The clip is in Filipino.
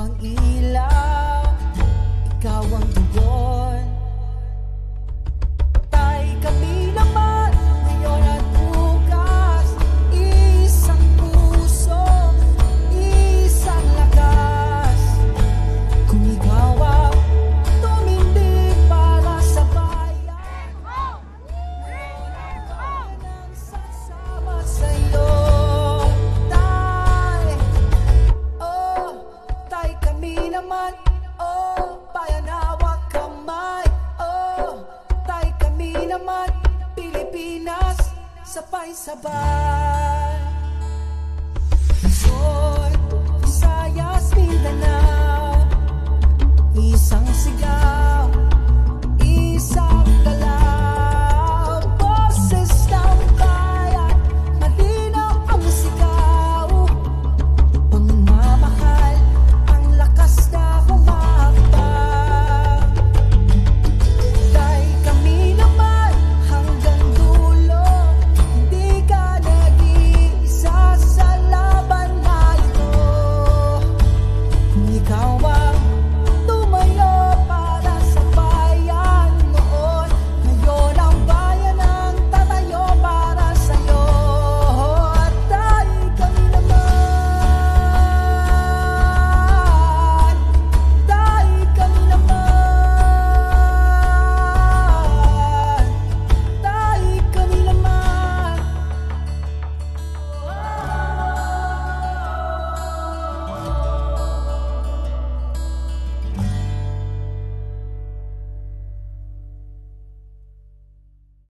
ang ilaw, ikaw ang tugon. Tay kami naman, ngayon at bukas. Isang puso, isang lakas. Kung ikaw ang tumindig para sa bayan, ang sasama sa'yo. Tay kami naman, bayan hawak kamay. Tay kami naman, Pilipinas, sabay-sabay. Luzon, Visayas, Mindanao, isang sigaw, isang galaw. Boses ng bayan, malinaw ang sigaw. Pagmamahal, ang lakas na humakbang. Tay kami naman, hanggang dulo. Hindi ka nag-iisa sa laban na ito. Kung ikaw